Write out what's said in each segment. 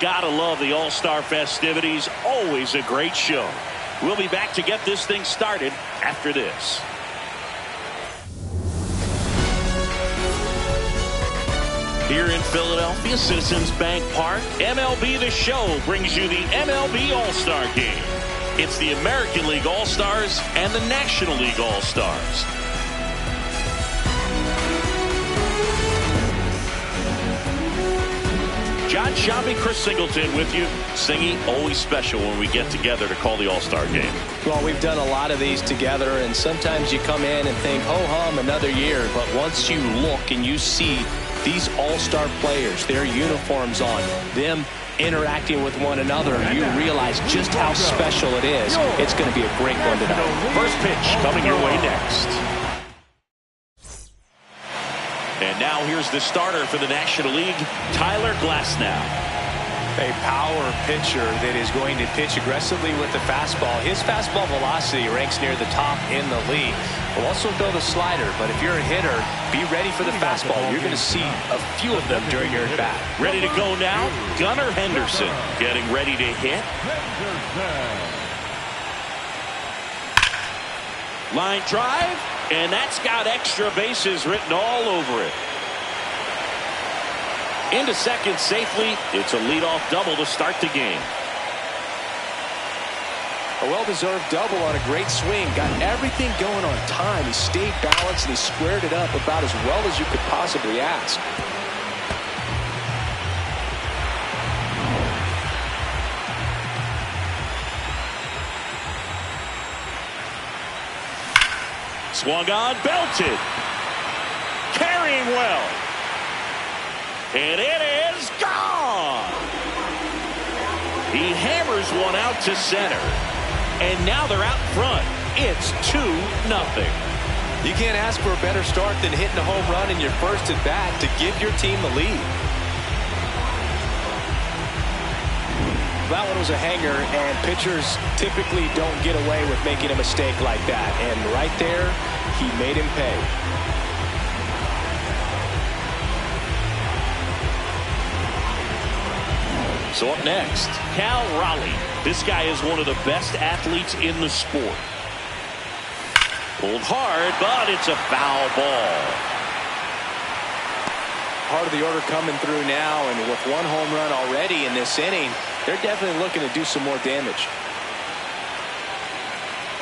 Gotta love the All-Star festivities. Always a great show. We'll be back to get this thing started after this. Here in Philadelphia, Citizens Bank Park, MLB The Show brings you the MLB All-Star Game. It's the American League All-Stars and the National League All-Stars. John Shabby, Chris Singleton with you. Singy, always special when we get together to call the All-Star Game. Well, we've done a lot of these together, and sometimes you come in and think, ho-hum, another year. But once you look and you see these all-star players, their uniforms on, them interacting with one another, you realize just how special it is. It's going to be a great one tonight. First pitch coming your way next. And now here's the starter for the National League, Tyler Glasnow. A power pitcher that is going to pitch aggressively with the fastball. His fastball velocity ranks near the top in the league. We'll also throw the slider, but if you're a hitter, be ready for the fastball. You're going to see a few of them during your at-bat. Ready to go now, Gunnar Henderson getting ready to hit. Line drive, and that's got extra bases written all over it. Into second safely. It's a leadoff double to start the game. A well-deserved double on a great swing. Got everything going on time. He stayed balanced and he squared it up about as well as you could possibly ask. Swung on, belted. Carrying well. And it is gone. He hammers one out to center. And now they're out front. It's 2-0. You can't ask for a better start than hitting a home run in your first at bat to give your team the lead. That one was a hanger, and pitchers typically don't get away with making a mistake like that. And right there, he made him pay. So up next, Cal Raleigh. This guy is one of the best athletes in the sport. Pulled hard, but it's a foul ball. Part of the order coming through now, and with one home run already in this inning, they're definitely looking to do some more damage.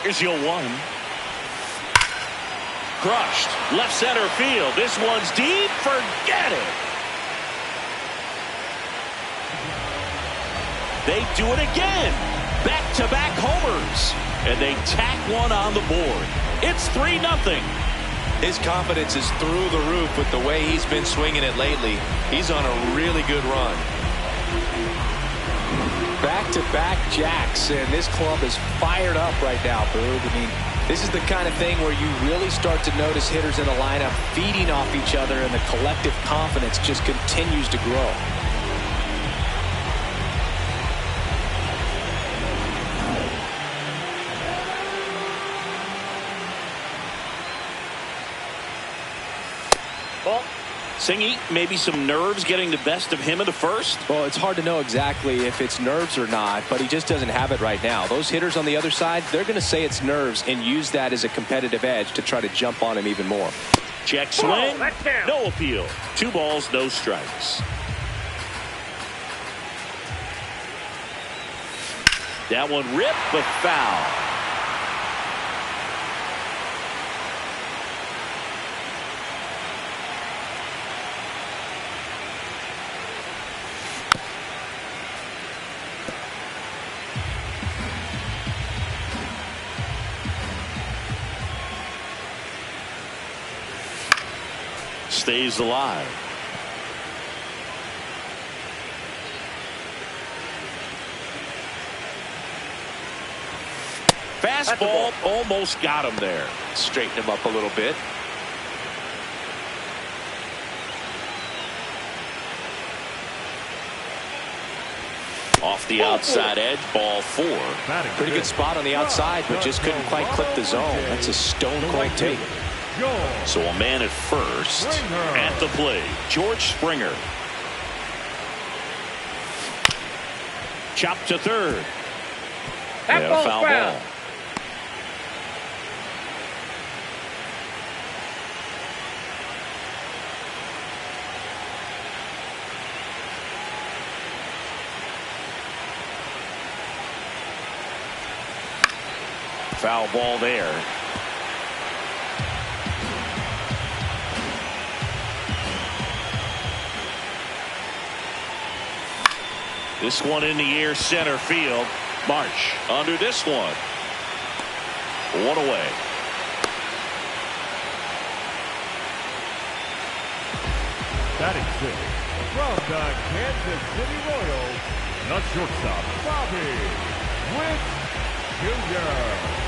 Here's your 1. Crushed. Left center field. This one's deep. Forget it. They do it again. Back-to-back homers. And they tack one on the board. It's 3-0. His confidence is through the roof with the way he's been swinging it lately. He's on a really good run. Back-to-back jacks, and this club is fired up right now, Boog. I mean, this is the kind of thing where you really start to notice hitters in the lineup feeding off each other, and the collective confidence just continues to grow. Singy, maybe some nerves getting the best of him in the first? Well, it's hard to know exactly if it's nerves or not, but he just doesn't have it right now. Those hitters on the other side, they're going to say it's nerves and use that as a competitive edge to try to jump on him even more. Check swing, no appeal. 2 balls, no strikes. That one ripped, but foul. Stays alive. Fastball almost got him there. Straighten him up a little bit. Off the outside edge, ball 4. Pretty good spot on the outside, but just couldn't quite clip the zone. That's a stone cold take. So a man at first. At the plate, George Springer. chopped to third. And a foul ball. Foul ball there. This one in the air, center field. Marsh under this one. One away. Batting sixth from the Kansas City Royals, the shortstop, Bobby Witt Jr.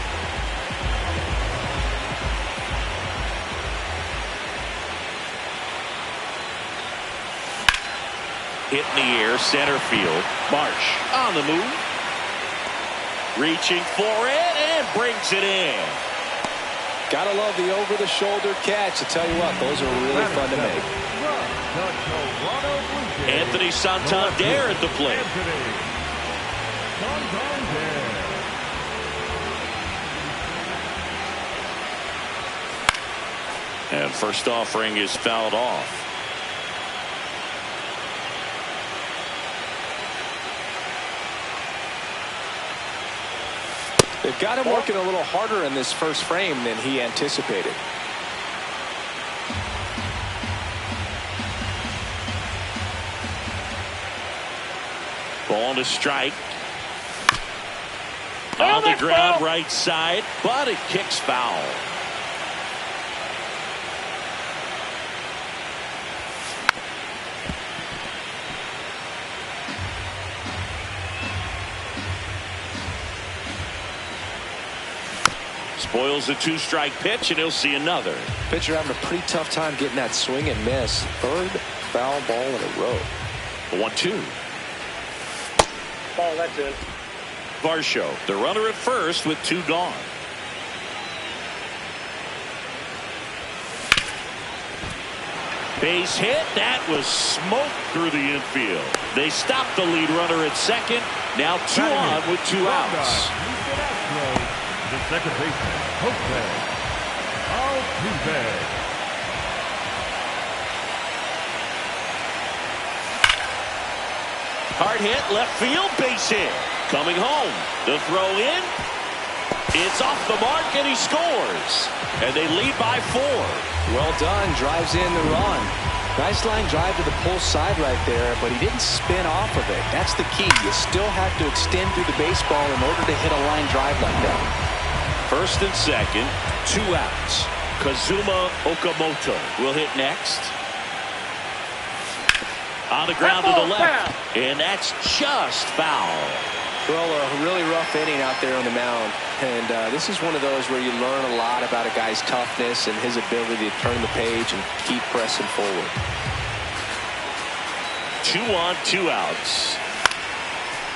Hit in the air, center field. Marsh on the move. Reaching for it and brings it in. Gotta love the over-the-shoulder catch. I tell you what, those are really fun to make. Anthony Santander at the plate. And first offering is fouled off. They've got him working a little harder in this first frame than he anticipated. Ball to strike. On the ground, right side, but it kicks foul. Spoils the two-strike pitch, and he'll see another. Pitcher having a pretty tough time getting that swing and miss. Third foul ball in a row. 1-2. Ball, that's it. Varsho, the runner at first with two gone. Base hit. That was smoke through the infield. They stopped the lead runner at second. Now two on with two outs. The second baseman, Jose Altuve. Hard hit, left field, base hit. Coming home. The throw in. It's off the mark, and he scores. And they lead by 4. Well done. Drives in the run. Nice line drive to the pull side right there, but he didn't spin off of it. That's the key. You still have to extend through the baseball in order to hit a line drive like that. First and second, two outs. Kazuma Okamoto will hit next. On the ground to the left, and that's just foul. Well, a really rough inning out there on the mound, and this is one of those where you learn a lot about a guy's toughness and his ability to turn the page and keep pressing forward. 2 on, 2 outs.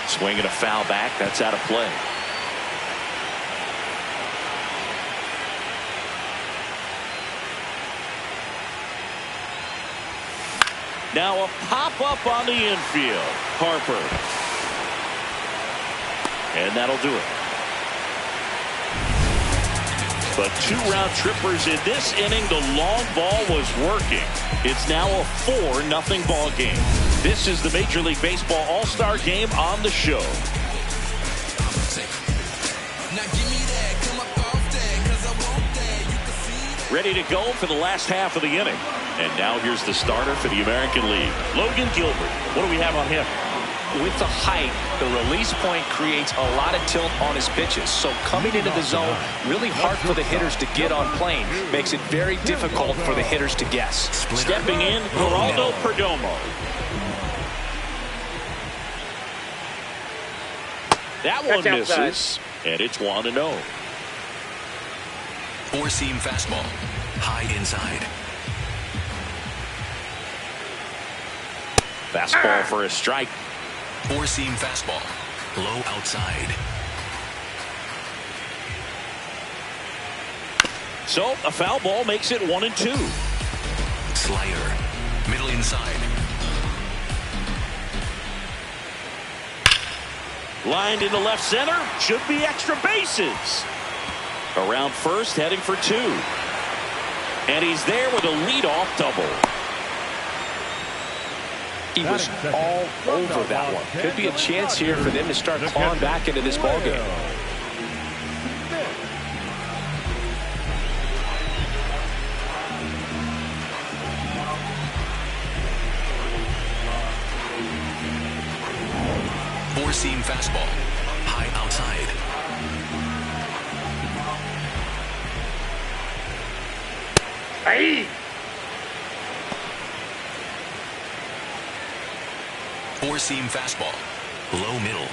Swinging a foul back, that's out of play. Now a pop-up on the infield. Harper. And that'll do it. But 2 round trippers in this inning. The long ball was working. It's now a 4-0 ball game. This is the Major League Baseball All-Star Game on the show. Ready to go for the last half of the inning. And now here's the starter for the American League, Logan Gilbert. What do we have on him? With the height, the release point creates a lot of tilt on his pitches. So coming into the zone, really hard for the hitters to get on plane. Makes it very difficult for the hitters to guess. Stepping in, Geraldo Perdomo. That one misses, and it's 1-0. Four-seam fastball, high inside. Fastball for a strike. Four-seam fastball, low outside. So a foul ball makes it 1-2. Slider, middle inside. Lined into left center. Should be extra bases. Around first, heading for 2. And he's there with a leadoff double. He was all over that one. Could be a chance here for them to start clawing back into this ballgame. Four-seam fastball. High outside. Hey! Four-seam fastball. Low middle.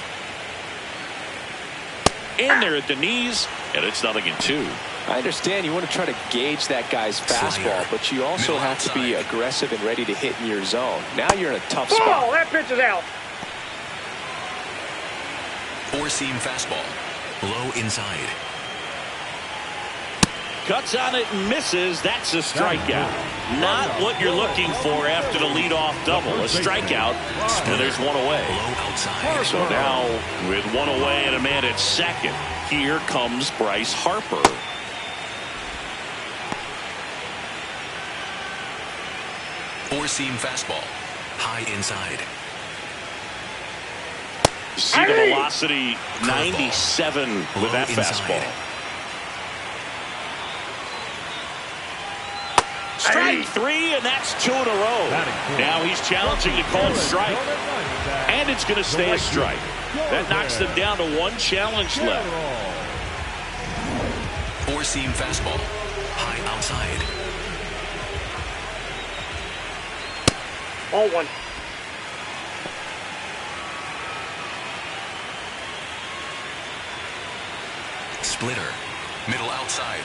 In there at the knees, and it's 0-2. I understand you want to try to gauge that guy's fastball, but you also have to be aggressive and ready to hit in your zone. Now you're in a tough spot. Oh, that pitch is out. Four-seam fastball. Low inside. Cuts on it and misses. That's a strikeout. Not what you're looking for after the leadoff double. A strikeout, and there's one away. Low outside. So now, with one away and a man at second, here comes Bryce Harper. Four-seam fastball. High inside. See the velocity, 97 with that fastball. Strike 3, and that's 2 in a row. Now he's challenging the called strike, and it's going to stay a strike. That knocks them down to 1 challenge left. Four-seam fastball. High outside. Ball 1. Splitter. Middle outside.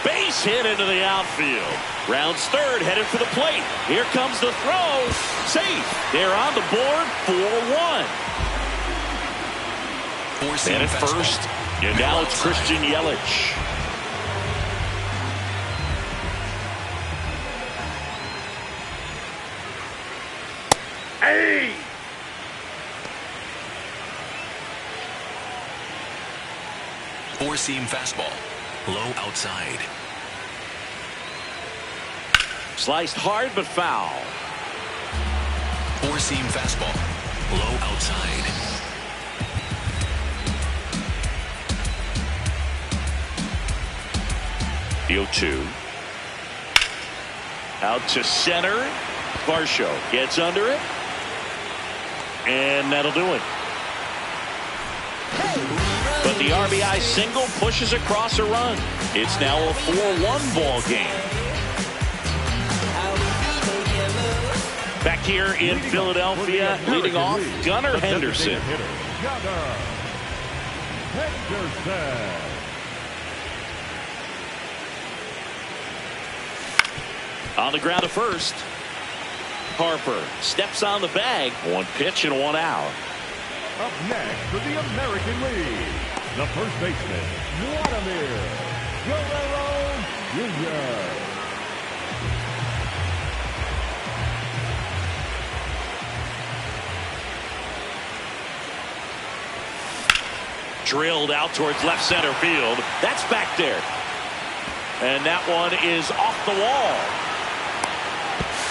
Base hit into the outfield. Rounds third, headed for the plate. Here comes the throw. Safe. They're on the board, 4-1. And at first, and now it's Christian Yelich. Hey! Four-seam fastball. Low outside. Sliced hard but foul. Four-seam fastball. Low outside. The 0-2. Out to center. Varsho gets under it. And that'll do it. But the RBI single pushes across a run. It's now a 4-1 ball game. Back here in Philadelphia, leading off, Gunnar Henderson. On the ground to first. Harper steps on the bag. 1 pitch and 1 out. Up next for the American League, the first baseman, Vladimir Guerrero Jr. Drilled out towards left center field. That's back there. And that one is off the wall.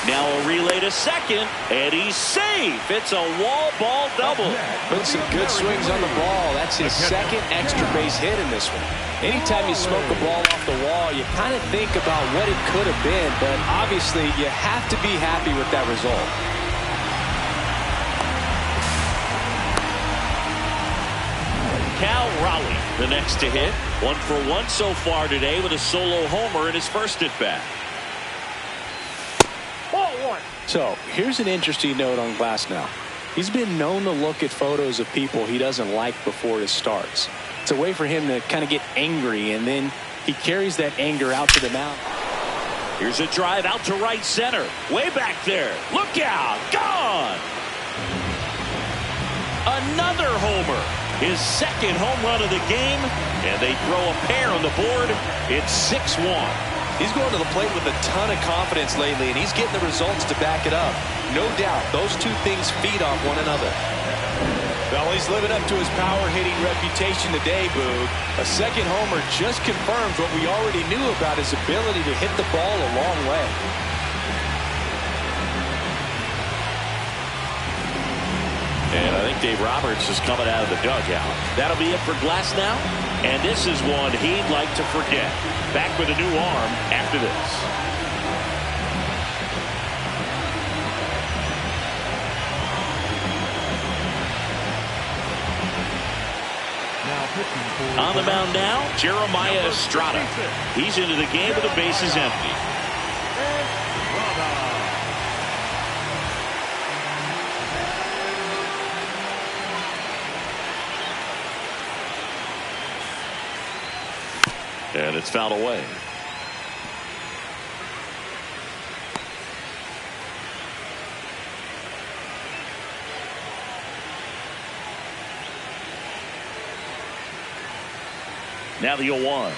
Now a relay to second, and he's safe. It's a wall ball double. Put some good swings on the ball. That's his second extra base hit in this one. Anytime you smoke a ball off the wall, you kind of think about what it could have been, but obviously you have to be happy with that result. Cal Raleigh, the next to hit. 1 for 1 so far today with a solo homer in his first at bat. So here's an interesting note on Glasnow. He's been known to look at photos of people he doesn't like before his starts. It's a way for him to kind of get angry, and then he carries that anger out to the mound. Here's a drive out to right center. Way back there. Look out. Gone. Another homer. His second home run of the game, and they throw a pair on the board. It's 6-1. He's going to the plate with a ton of confidence lately, and he's getting the results to back it up. No doubt, those two things feed off one another. Well, he's living up to his power-hitting reputation today, Boog. A second homer just confirms what we already knew about his ability to hit the ball a long way. And I think Dave Roberts is coming out of the dugout. That'll be it for Glasnow. And this is one he'd like to forget. Back with a new arm after this. On the mound now, Jeremiah Estrada. He's into the game with the bases empty. And it's fouled away. Now the 0-1.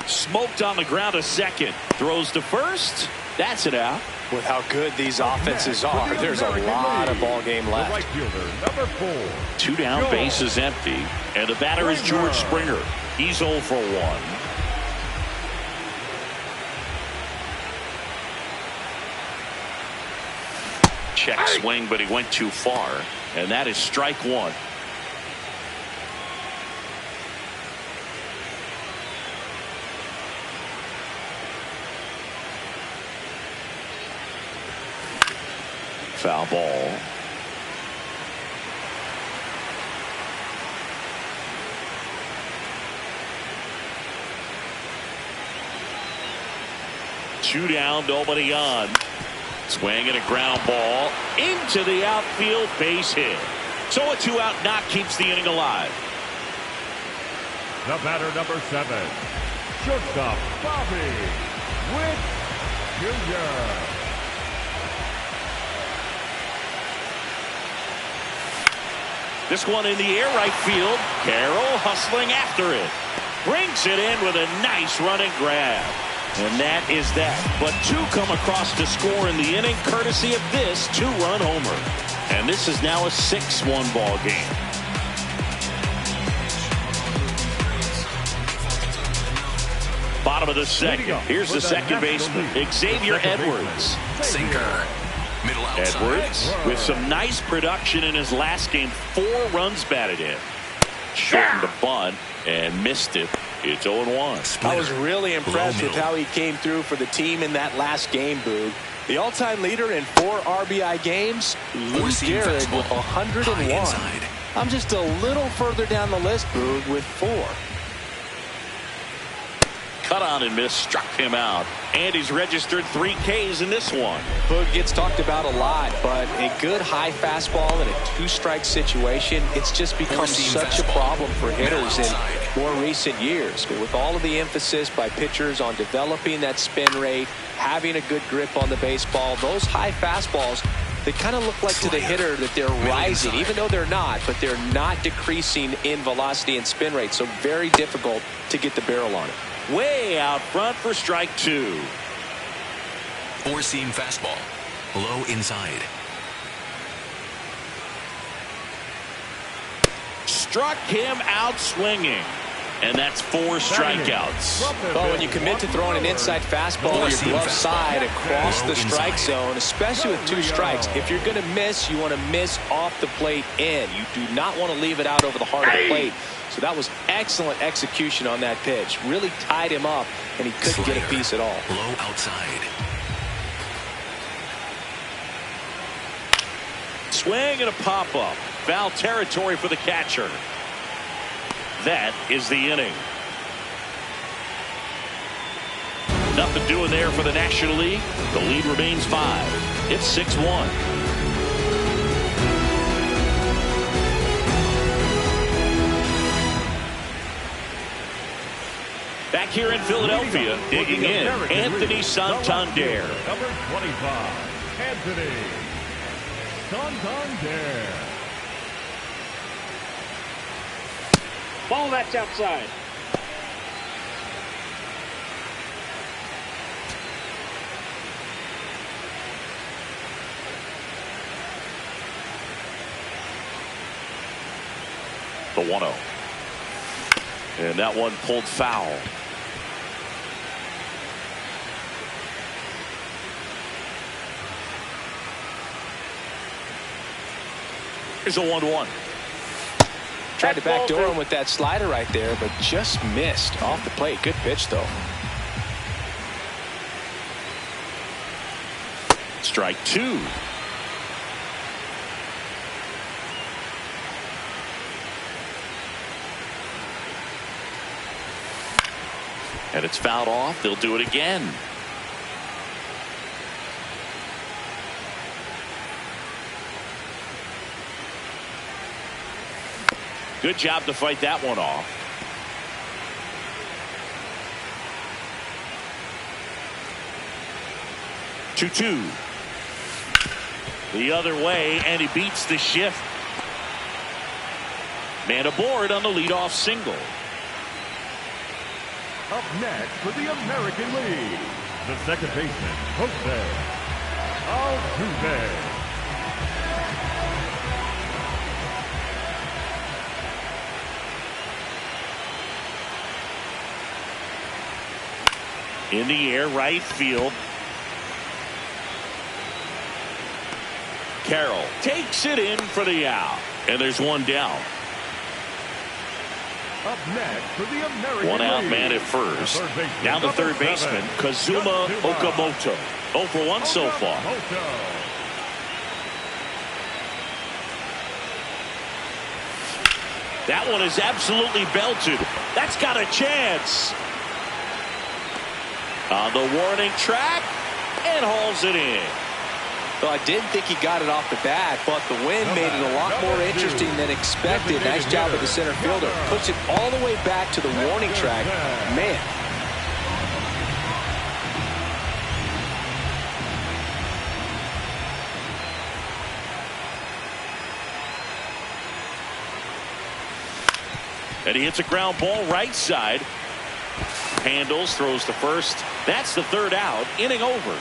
Smoked on the ground to second. Throws to first. That's it out. With how good these offenses are, there's a lot of ball game left. Right fielder, number 4. 2 down, bases empty. And the batter is George Springer. He's 0 for 1. Check swing, but he went too far. And that is strike 1. Foul ball. Two down, nobody on. Swing and a ground ball into the outfield, base hit. So a 2-out knock keeps the inning alive. The batter, number 7. Shortstop, Bobby Witt Jr. This one in the air, right field. Carroll hustling after it. Brings it in with a nice running grab. And that is that. But 2 come across to score in the inning, courtesy of this 2-run homer. And this is now a 6-1 ball game. Bottom of the second. Here's the second baseman, Xavier Edwards. Sinker. Middle outside. Edwards with some nice production in his last game. 4 runs batted in. Shortened the bunt and missed it. It's 0-1. I was really impressed with how he came through for the team in that last game, Boog. The all-time leader in 4 RBI games, Lou Gehrig with 101. I'm just a little further down the list, Boog, with 4. Cut on and miss, struck him out. And he's registered 3 Ks in this one. Boog gets talked about a lot, but a good high fastball in a 2-strike situation, it's just become such a problem for hitters in more recent years. But with all of the emphasis by pitchers on developing that spin rate, having a good grip on the baseball, those high fastballs, they kind of look like to the hitter that they're rising, even though they're not, but they're not decreasing in velocity and spin rate. So very difficult to get the barrel on it. Way out front for strike 2. 4-seam fastball. Low inside. Struck him out swinging. And that's 4 strikeouts. Well, when you commit to throwing an inside fastball on your glove side across the strike zone, especially with 2 strikes, if you're going to miss, you want to miss off the plate in. You do not want to leave it out over the heart of the plate. So that was excellent execution on that pitch. Really tied him up, and he couldn't get a piece at all. Low outside. Swing and a pop-up. Foul territory for the catcher. That is the inning. Nothing doing there for the National League. The lead remains 5. It's 6-1. Back here in Philadelphia, digging in, Anthony Santander. Number 25, Anthony Santander. Ball that's outside. The 1-0. And that one pulled foul. Here's a 1-1. Tried to backdoor him with that slider right there, but just missed off the plate. Good pitch, though. Strike 2. And it's fouled off. They'll do it again. Good job to fight that one off. Two. The other way, and he beats the shift. Man aboard on the leadoff single. Up next for the American League, the second baseman, Jose Altuve. In the air, right field. Carroll takes it in for the out. And there's one down. Up next for the American One out, League, man at first. Now the third number baseman, 7, Kazuma Okamoto. 0 for 1 so far. That one is absolutely belted. That's got a chance. On the warning track, and hauls it in. Well, I didn't think he got it off the bat, but the wind made it a lot more interesting than expected. Nice job of the center fielder. Puts it all the way back to the warning track. Man. And he hits a ground ball right side. Handles, throws to first. That's the third out. Inning over.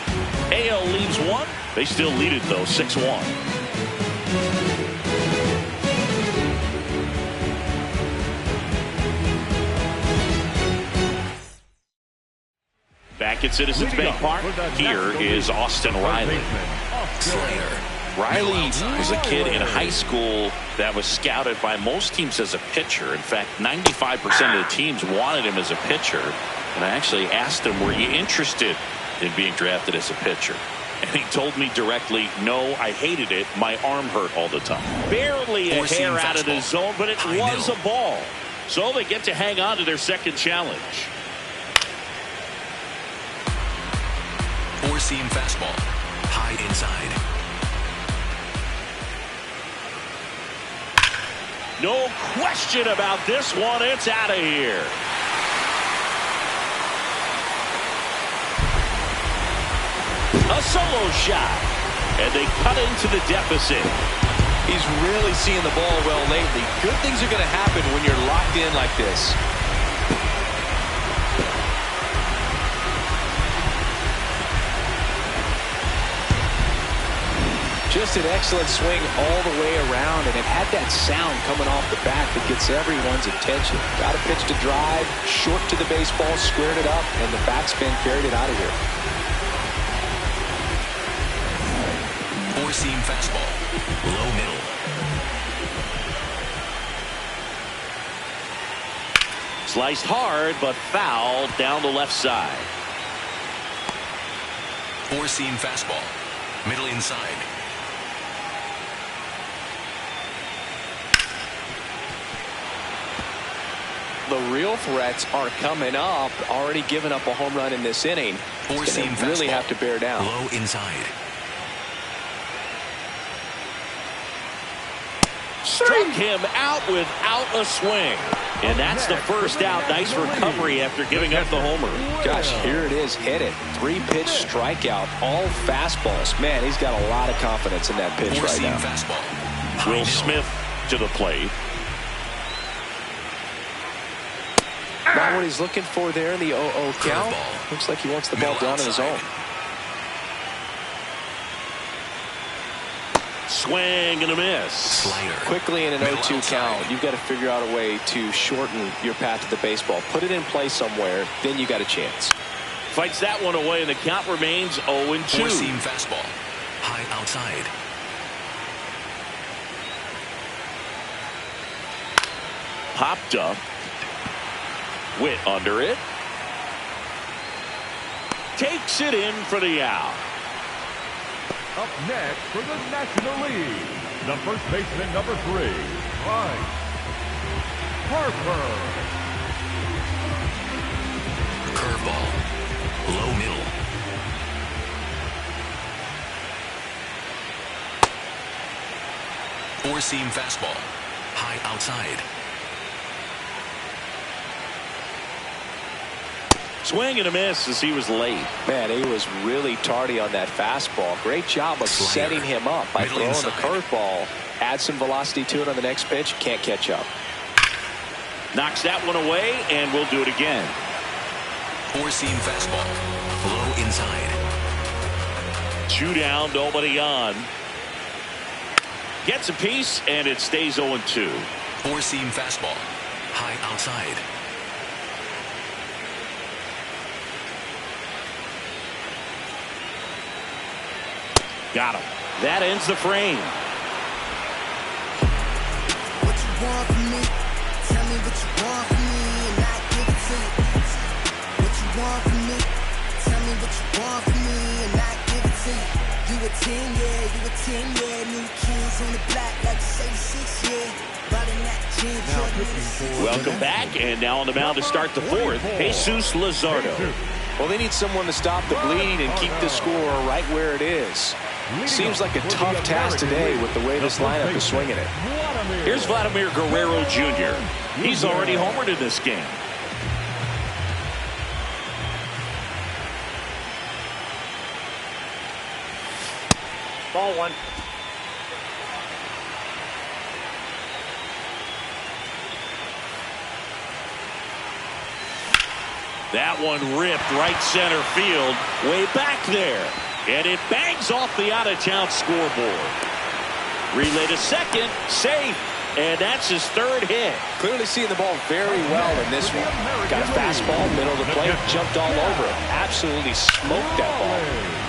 AL leads 1. They still lead it, though, 6-1. Back at Citizens Bank Park, here is Austin Riley. Riley was a kid in high school that was scouted by most teams as a pitcher. In fact, 95% of the teams wanted him as a pitcher. And I actually asked him, were you interested in being drafted as a pitcher? And he told me directly, no, I hated it. My arm hurt all the time. Barely a hair out of the zone, but it was a ball. So they get to hang on to their second challenge. Four-seam fastball. High inside. No question about this one. It's out of here. A solo shot. And they cut into the deficit. He's really seeing the ball well lately. Good things are going to happen when you're locked in like this. Just an excellent swing all the way around, and it had that sound coming off the bat that gets everyone's attention. Got a pitch to drive, short to the baseball, squared it up, and the backspin carried it out of here. Four-seam fastball. Low middle. Sliced hard, but fouled down the left side. Four-seam fastball. Middle inside. The real threats are coming up. Already given up a home run in this inning. Four-seam fastball. Really have to bear down. Low inside. Struck him out without a swing. And that's the first out. Nice recovery after giving up the homer. Gosh, here it is. Hit it. 3-pitch strikeout. All fastballs. Man, he's got a lot of confidence in that pitch right now. Fastball. Will Smith to the plate. Not what he's looking for there in the 0-0 count. Looks like he wants the ball down in his own. Swing and a miss. Slider. Quickly in an Middle 0-2 outside. count, you've got to figure out a way to shorten your path to the baseball. Put it in play somewhere, then you got a chance. Fights that one away, and the count remains 0-2. Four-seam fastball. High outside. Popped up. Witt under it. Takes it in for the out. Up next for the National League, the first baseman, number 3, Bryce Harper. Curveball. Low middle. Four-seam fastball. High outside. Swing and a miss as he was late. Man, he was really tardy on that fastball. Great job of Slider. setting him up by Middle throwing inside. the curveball. Add some velocity to it on the next pitch. Can't catch up. Knocks that one away, and we'll do it again. Four-seam fastball. Low inside. 2 down, nobody on. Gets a piece, and it stays 0-2. Four-seam fastball. High outside. Got him. That ends the frame. What you want from me? Tell me what you want from me, and I give it to you. What you want from me? Tell me what you want from me, and I give it to you. You a 10, yeah, you a 10, yeah. New kids on the block like 6, yeah. Riding that gym. Welcome back, and now on the mound to start the fourth, Jesus Luzardo. Well, they need someone to stop the bleed and keep the score right where it is. Seems like a tough task today with the way this lineup is swinging it. Here's Vladimir Guerrero Jr. He's already homered in this game. Ball one. That one ripped right center field, way back there. And it bangs off the out-of-town scoreboard. Relay to second, safe, and that's his third hit. Clearly seeing the ball very well in this one. Got a fastball, middle of the plate, jumped all over it. Absolutely smoked that ball.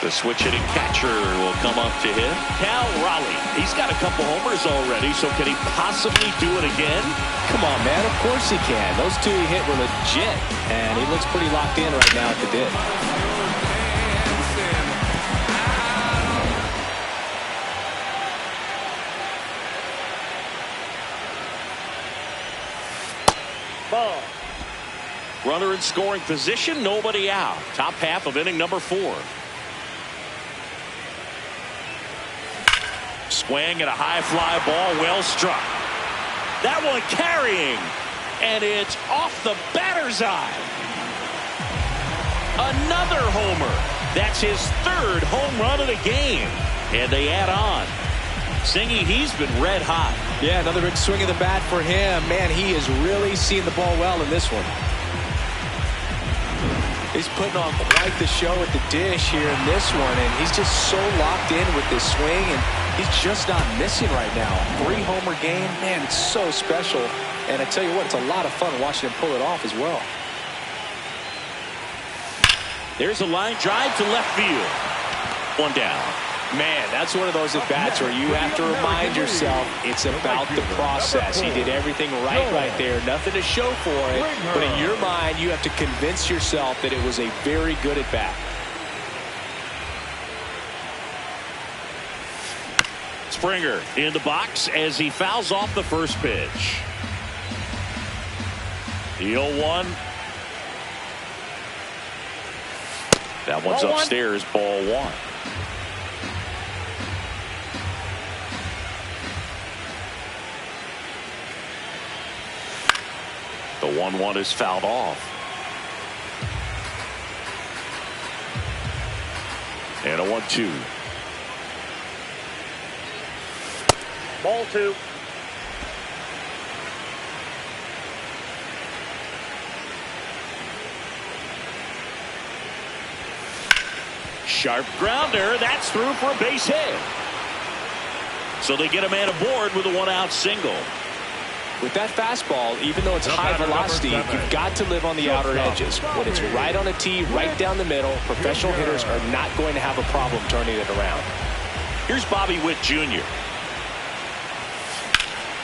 The switch-hitting catcher will come up to hit. Cal Raleigh. He's got a couple homers already, so can he possibly do it again? Come on, man. Of course he can. Those two he hit were legit, and he looks pretty locked in right now at the dip. Ball. Runner in scoring position, nobody out. Top half of inning number 4. Swing and a high fly ball, well struck. That one carrying, and it's off the batter's eye. Another homer. That's his 3rd home run of the game, and they add on. Singy, he's been red hot. Yeah, another big swing of the bat for him. Man, he is really seeing the ball well in this one. He's putting on quite the show at the dish here in this one, and he's just so locked in with this swing, and he's just not missing right now. 3-homer game, man, it's so special. And I tell you what, it's a lot of fun watching him pull it off as well. There's a line drive to left field. 1 down. Man, that's one of those at-bats where you have to remind yourself it's about the process. He did everything right there. Nothing to show for it. But in your mind, you have to convince yourself that it was a very good at-bat. Springer in the box as he fouls off the first pitch. The 0-1. That one's upstairs, ball 1. The 1-1 is fouled off. And a 1-2. Ball 2. Sharp grounder. That's through for a base hit. So they get a man aboard with a one-out single. With that fastball, even though it's high velocity, you've got to live on the outer edges. When it's right on a tee, right down the middle, professional hitters are not going to have a problem turning it around. Here's Bobby Witt Jr.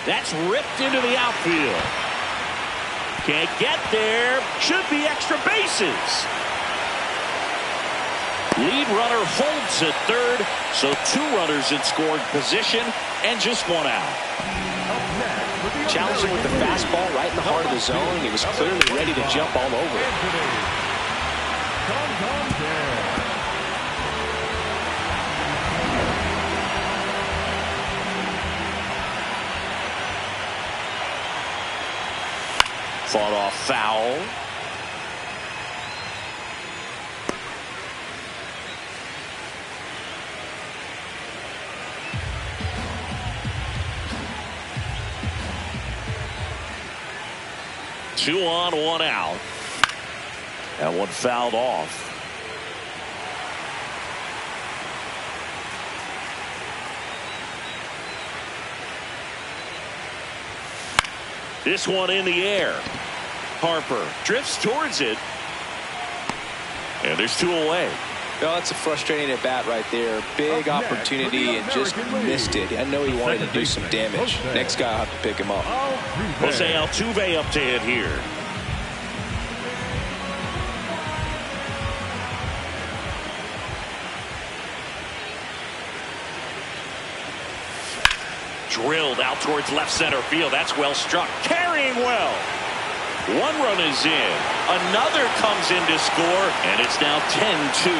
That's ripped into the outfield. Can't get there. Should be extra bases. Lead runner holds at third, so 2 runners in scoring position and just 1 out. Challenging with the fastball right in the heart of the zone. He was clearly ready to jump all over it. Fought off foul. Two on, 1 out. That one fouled off. This one in the air. Harper drifts towards it. And there's 2 away. Well, that's a frustrating at bat right there. Big opportunity and just missed it. I know he wanted to do some damage. Next guy will have to pick him up. Jose Altuve up to hit here. Drilled out towards left center field. That's well struck. Carrying well. 1 run is in. Another comes in to score, and it's now 10-2.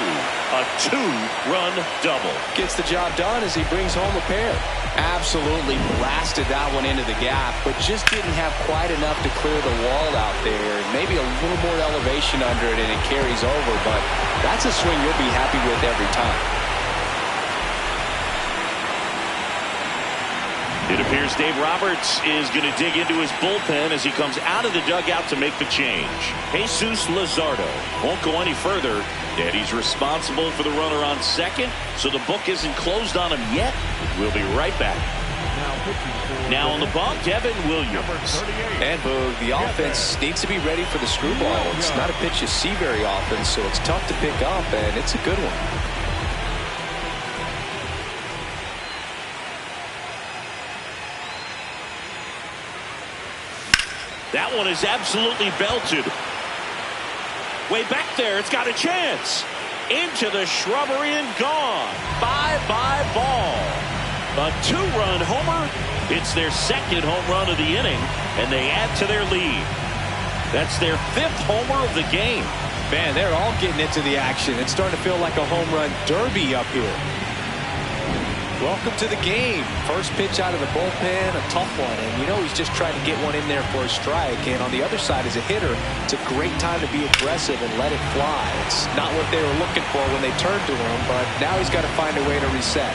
A 2-run double. Gets the job done as he brings home a pair. Absolutely blasted that one into the gap, but just didn't have quite enough to clear the wall out there. Maybe a little more elevation under it, and it carries over, but that's a swing you'll be happy with every time. It appears Dave Roberts is going to dig into his bullpen as he comes out of the dugout to make the change. Jesus Luzardo won't go any further. Eddie's responsible for the runner on second, so the book isn't closed on him yet. We'll be right back. Now on the bump, Devin Williams. And Boog, the offense needs to be ready for the screwball. It's not a pitch you see very often, so it's tough to pick up, and it's a good one. That one is absolutely belted. Way back there, it's got a chance. Into the shrubbery and gone. Bye-bye ball. A 2-run homer. It's their 2nd home run of the inning, and they add to their lead. That's their 5th homer of the game. Man, they're all getting into the action. It's starting to feel like a home run derby up here. Welcome to the game. First pitch out of the bullpen, a tough one. And you know he's just trying to get one in there for a strike. And on the other side, as a hitter, it's a great time to be aggressive and let it fly. It's not what they were looking for when they turned to him, but now he's got to find a way to reset.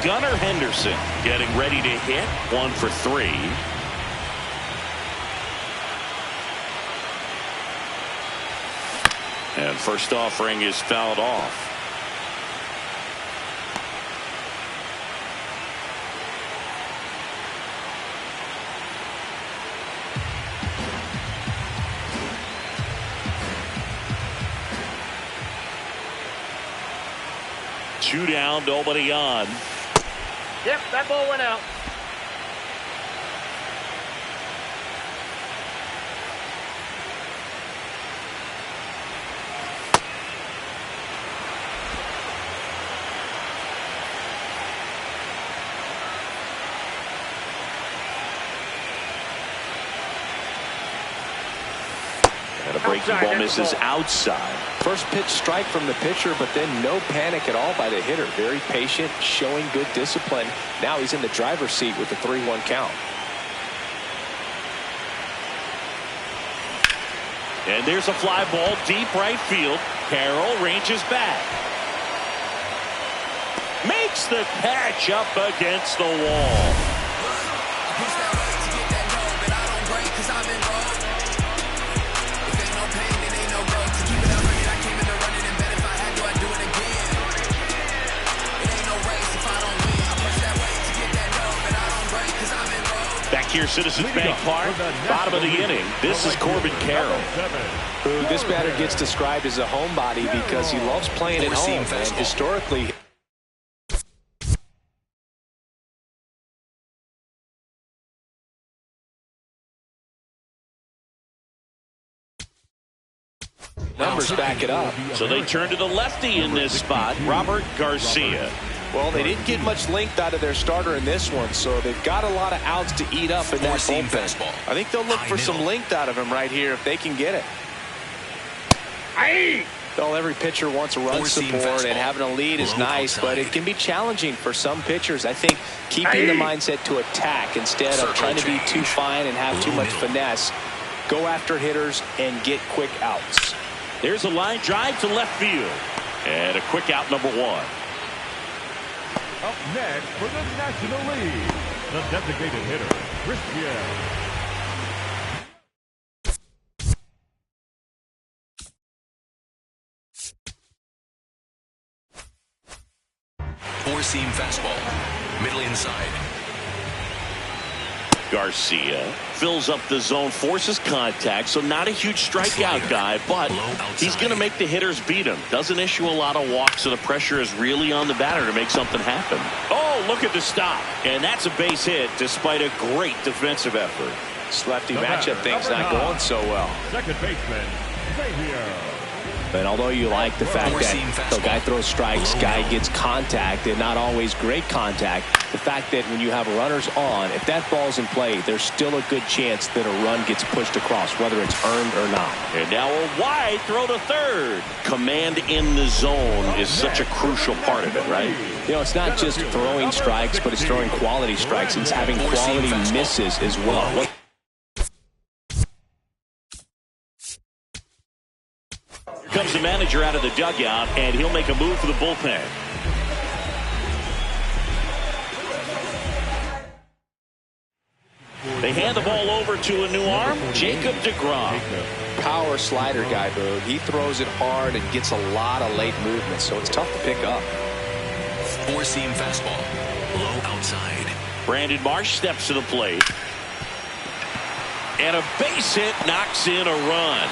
Gunnar Henderson getting ready to hit. 1 for 3. And first offering is fouled off. Two down, nobody on. Yep, that ball went out. And a breaking ball misses outside. First pitch strike from the pitcher, but then no panic at all by the hitter. Very patient, showing good discipline. Now he's in the driver's seat with the 3-1 count. And there's a fly ball deep right field. Carroll ranges back. Makes the catch up against the wall. Citizens Bank Park, bottom of the inning. This is Corbin Carroll. This batter gets described as a homebody because he loves playing at home. And historically, numbers back it up. So they turn to the lefty in this spot, Robert Garcia. Well, they didn't get much length out of their starter in this one, so they've got a lot of outs to eat up in that bullpen. I think they'll look for some length out of him right here if they can get it. Well, every pitcher wants a run support, and having a lead is nice, but it can be challenging for some pitchers. I think keeping the mindset to attack instead of trying to be too fine and have too much finesse. Go after hitters and get quick outs. There's a line drive to left field. And a quick out, number 1. Up next for the National League, the designated hitter, Christian. Four-seam fastball, middle inside. Garcia fills up the zone, forces contact, so not a huge strikeout guy, but he's going to make the hitters beat him. Doesn't issue a lot of walks, so the pressure is really on the batter to make something happen. Oh, look at the stop. And that's a base hit despite a great defensive effort. This lefty matchup thing's not going so well. Second baseman, Xavier. And although you like the fact that the guy throws strikes, guy gets contact, and not always great contact, the fact that when you have runners on, if that ball's in play, there's still a good chance that a run gets pushed across, whether it's earned or not. And now a wide throw to third. Command in the zone is such a crucial part of it, right? You know, it's not just throwing strikes, but it's throwing quality strikes, and it's having quality misses as well. Comes the manager out of the dugout, and he'll make a move for the bullpen. They hand the ball over to a new arm, Jacob deGrom. Power slider guy, Boog. He throws it hard and gets a lot of late movement, so it's tough to pick up. Four-seam fastball, low outside. Brandon Marsh steps to the plate. And a base hit knocks in a run.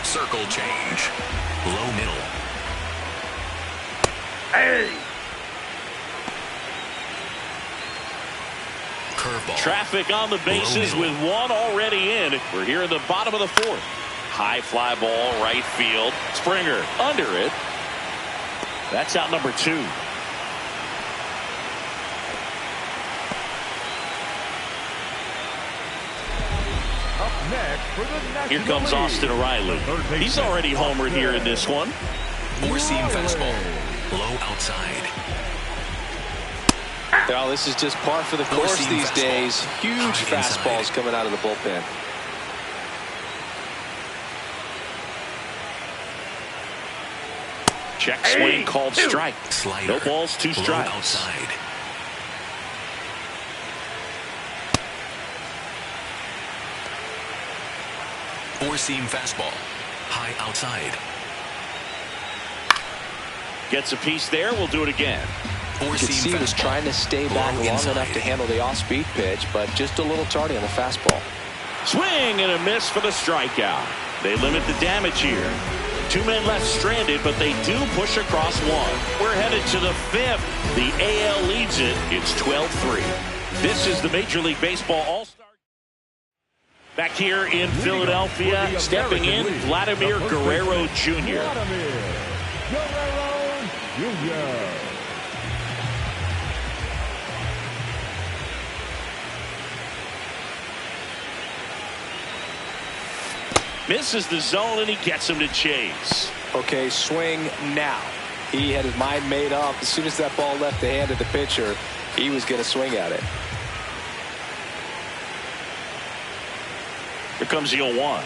Circle change. Low middle. Curveball. Traffic on the bases with one already in. We're here in the bottom of the 4th. High fly ball, right field. Springer under it. That's out number 2. Next for the National Here comes League. Austin Riley. He's already homered here in this one. Four-seam fastball, low outside. Well, this is just par for the course these days. Huge fastballs coming out of the bullpen. Check swing called strike. Slider. No balls, 2 strikes. Low outside. Four-seam fastball, high outside. Gets a piece there. We'll do it again. You can see he was trying to stay back long enough to handle the off-speed pitch, but just a little tardy on the fastball. Swing and a miss for the strikeout. They limit the damage here. 2 men left stranded, but they do push across 1. We're headed to the 5th. The AL leads it. It's 12-3. This is the Major League Baseball All-Star. Back here in Philadelphia, stepping in, Vladimir Guerrero Jr. Misses the zone, and he gets him to chase. Okay, swing now. He had his mind made up. As soon as that ball left the hand of the pitcher, he was going to swing at it. Here comes the 0-1.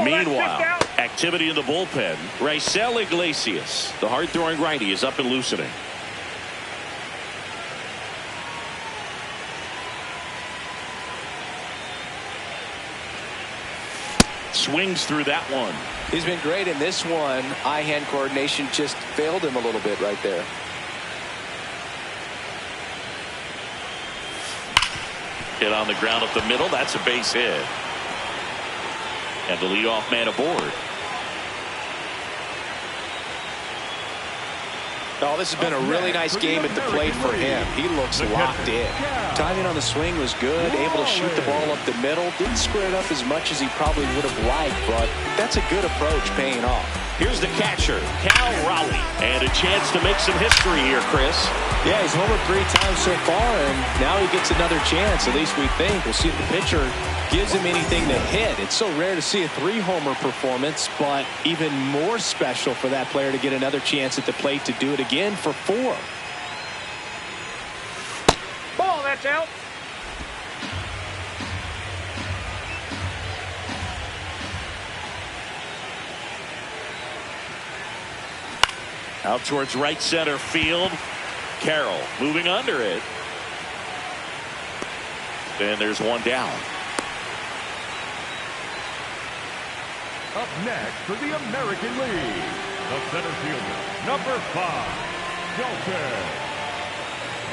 Meanwhile, activity in the bullpen. Raisel Iglesias, the hard-throwing righty, is up and loosening. swings through that one. He's been great in this one. Eye-hand coordination just failed him a little bit right there. Hit on the ground up the middle. That's a base hit. And the leadoff man aboard. Oh, this has been a really nice game at the plate for him. He looks locked in. Timing on the swing was good. Able to shoot the ball up the middle. Didn't square it up as much as he probably would have liked, but that's a good approach paying off. Here's the catcher, Cal Raleigh. And a chance to make some history here, Chris. Yeah, he's homered 3 times so far, and now he gets another chance, at least we think. We'll see if the pitcher gives him anything to hit. It's so rare to see a 3-homer performance, but even more special for that player to get another chance at the plate to do it again for 4. Ball, that's out. Out towards right center field. Carroll moving under it. And there's one down. Up next for the American League, the center fielder, number 5, Shelton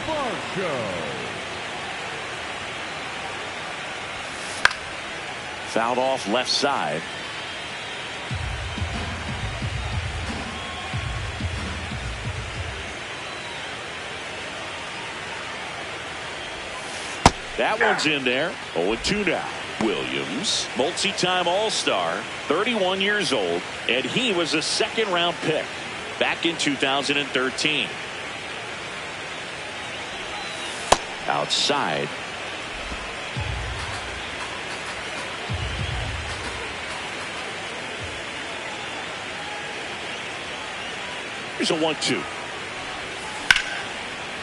Varsho. Fouled off left side. That one's in there. 0-2 now. Williams, multi-time All-Star, 31 years old, and he was a second-round pick back in 2013. Outside. Here's a 1-2.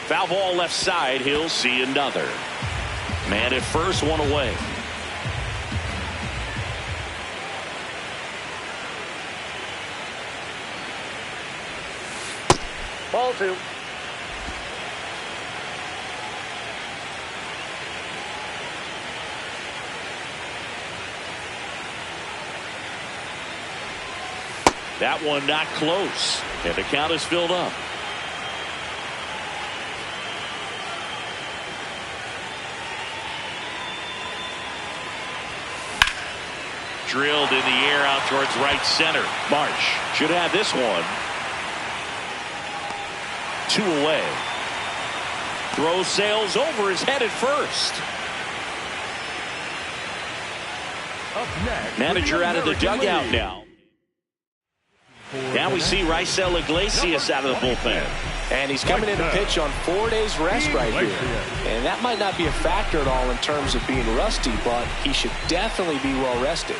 Foul ball left side. He'll see another. Man at first, one away. Ball 2. That one not close. And the count is filled up. Drilled in the air out towards right center. Marsh should have this one. 2 away. Throw sails over his head at first. Up next, Manager out of the dugout now. Now we see Raisel Iglesias out of the bullpen. And he's coming in to pitch on 4 days rest right here. And that might not be a factor at all in terms of being rusty, but he should definitely be well rested.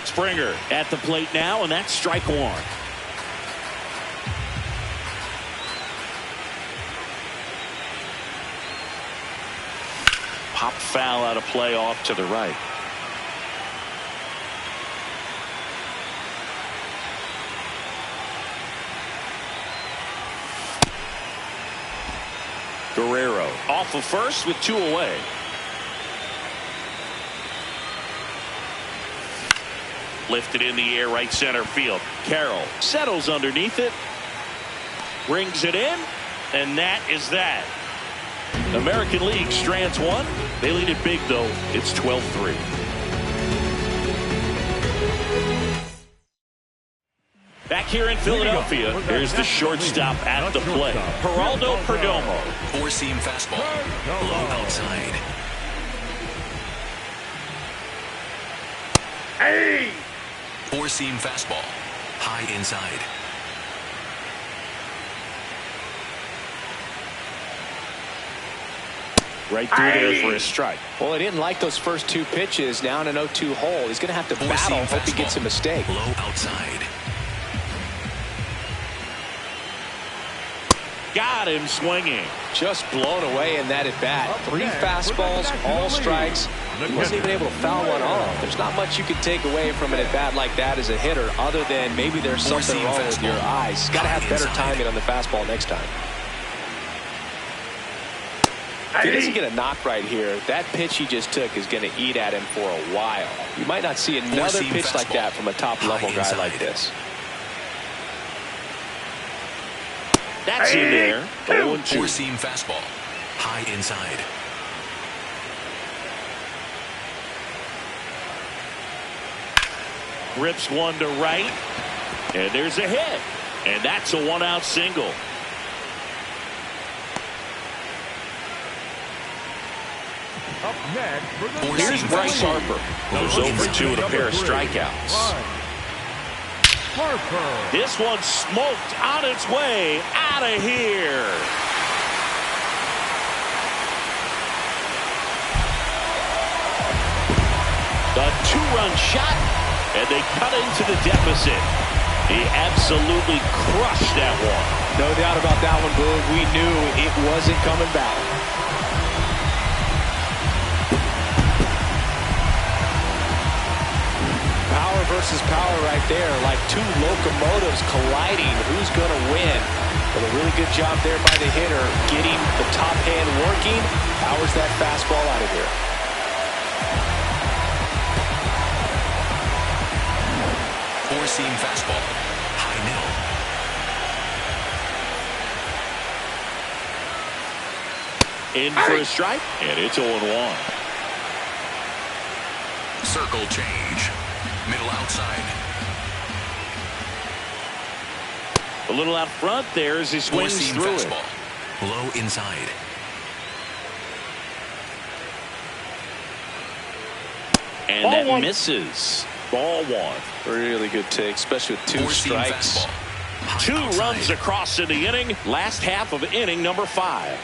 Springer at the plate now, and that's strike 1. Pop foul out of play off to the right. Guerrero off of first with 2 away. Lifted in the air right center field. Carroll settles underneath it. Brings it in. And that is that. American League strands 1. They lead it big though. It's 12-3. Back here in Philadelphia, here's the shortstop at the plate. Geraldo Perdomo. 4-seam fastball. Low outside. Hey! 4-seam fastball. High inside. Right through there for a strike. Well, he didn't like those first 2 pitches. Now in an 0-2 hole. He's going to have to battle. Hope he gets a mistake. Low outside. Got him swinging. Just blown away in that at bat. 3 fastballs, all strikes. He wasn't even able to foul one off. There's not much you can take away from an at bat like that as a hitter, other than maybe there's something wrong with your eyes. Got to have better timing on the fastball next time. If he doesn't get a knock right here, that pitch he just took is going to eat at him for a while. You might not see another pitch like that from a top-level guy like this. That's in there. 0-2. Four-seam fastball. High inside. Rips one to right. And there's a hit. And that's a one-out single. Up next for the Here's Bryce Harper. Goes over 2 and a pair of strikeouts. Harper. This one smoked on its way out of here. A 2-run shot, and they cut into the deficit. He absolutely crushed that one. No doubt about that one, Boog. We knew it wasn't coming back. Power versus power right there, like two locomotives colliding. Who's going to win? But a really good job there by the hitter, getting the top hand working. Powers that fastball out of here. Four-seam fastball. High middle. In for a strike, and it's 0-1. Circle change. Middle outside. A little out front there as he swings Four-seam through it. fastball. Low inside. And Ball that one. misses. Ball one. Really good take, especially with 2 Four-seam strikes. fastball. High 2 outside. runs across in the inning. Last half of inning number 5.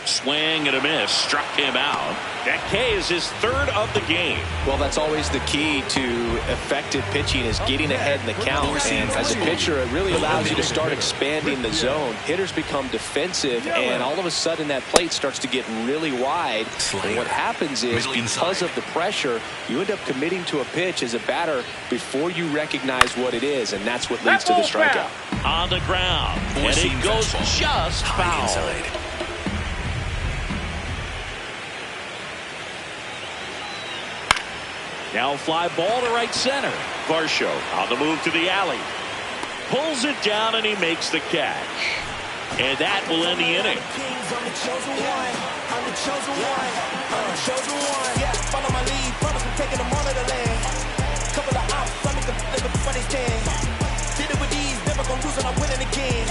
Swing and a miss. Struck him out. That K is his 3rd of the game. Well, that's always the key to effective pitching, is getting ahead in the count. And as a pitcher, it really allows you to start expanding the zone. Hitters become defensive, and all of a sudden that plate starts to get really wide. And what happens is, because of the pressure, you end up committing to a pitch as a batter before you recognize what it is, and that's what leads to the strikeout. On the ground. And Four-seam it goes fastball. just High foul. inside. Now fly ball to right center. Varsho on the move to the alley. Pulls it down and he makes the catch. And that will end the inning. I'm the chosen one. I'm the chosen one. I'm the chosen one. Yeah, follow my lead. Promise I'm taking them all to the land. Couple of ops, I make them flip it before they stand. Did it with these, never gonna lose and I'm winning again.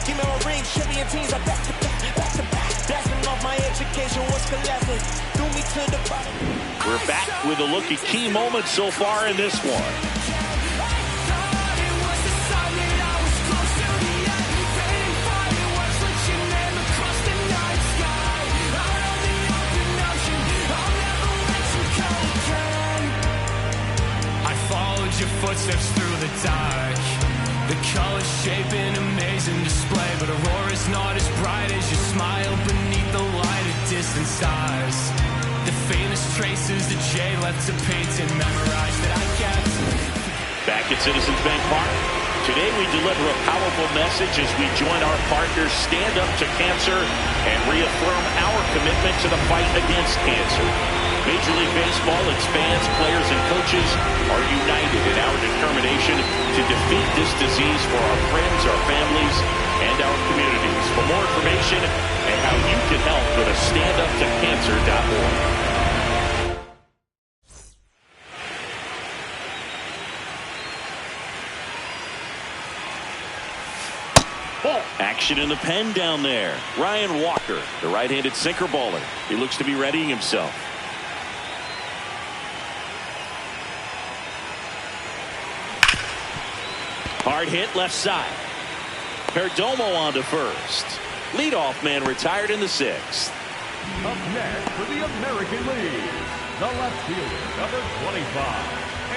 Give me my ring, champion teams, I'm back to back, back to back. Blasting off my education, what's collapsing? Threw me to the bottom. We're back with a look at key moments so far in this one. I followed your footsteps through the dark. The colors shape an amazing display, but aurora's not as bright as your smile beneath the light of distant stars. The faintest traces that Jay left to paint and memorize that I kept. Back at Citizens Bank Park. Today we deliver a powerful message as we join our partners Stand Up to Cancer and reaffirm our commitment to the fight against cancer. Major League Baseball expands, players and coaches are united in our determination to defeat this disease for our friends, our families, and our communities. For more information and how you can help, go to standuptocancer.org. Action in the pen down there. Ryan Walker, the right-handed sinker baller. He looks to be readying himself. Hard hit left side. Perdomo on to first. Leadoff man retired in the 6th. Up next for the American League, the left fielder, number 25,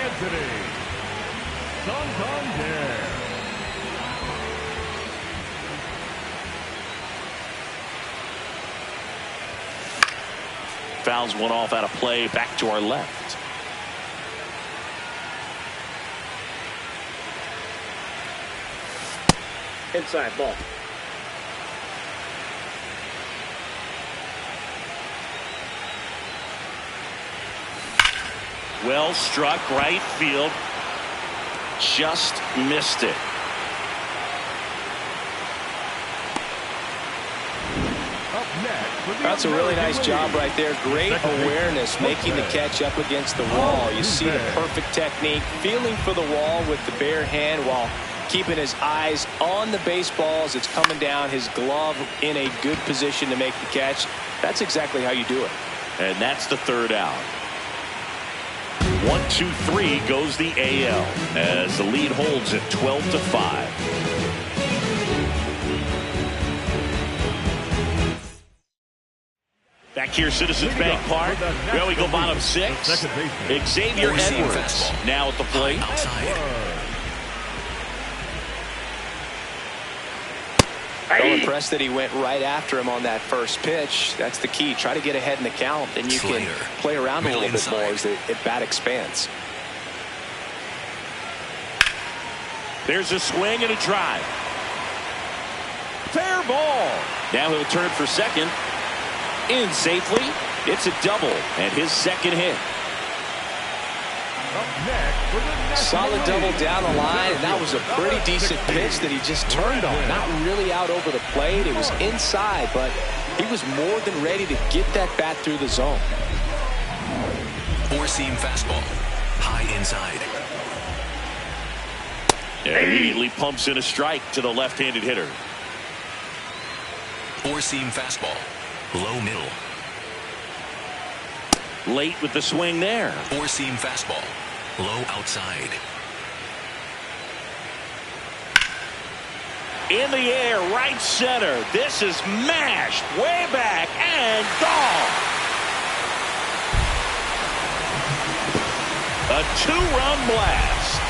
Anthony Santander. Fouls one off out of play, back to our left. Inside ball. Well struck right field. Just missed it. That's a really nice job right there. Great awareness, making the catch up against the wall. You see the perfect technique, feeling for the wall with the bare hand while keeping his eyes on the baseball as it's coming down, his glove in a good position to make the catch. That's exactly how you do it. And that's the third out. 1-2-3 goes the AL as the lead holds at 12-5. Back here, Citizens Bank Park. Well, we go bottom six. Xavier Edwards now at the plate. So impressed that he went right after him on that first pitch. That's the key. Try to get ahead in the count, and you can play around a little bit more as the at-bat expands. There's a swing and a drive. Fair ball. Now he'll turn for second. In safely. It's a double and his second hit. Solid double down the line, and that was a pretty decent pitch that he just turned on. Not really out over the plate. It was inside, but he was more than ready to get that bat through the zone. Four-seam fastball. High inside. Immediately pumps in a strike to the left-handed hitter. Four-seam fastball. Low middle. Late with the swing there. Four-seam fastball. Low outside. In the air, right center. This is mashed way back and gone. A two-run blast.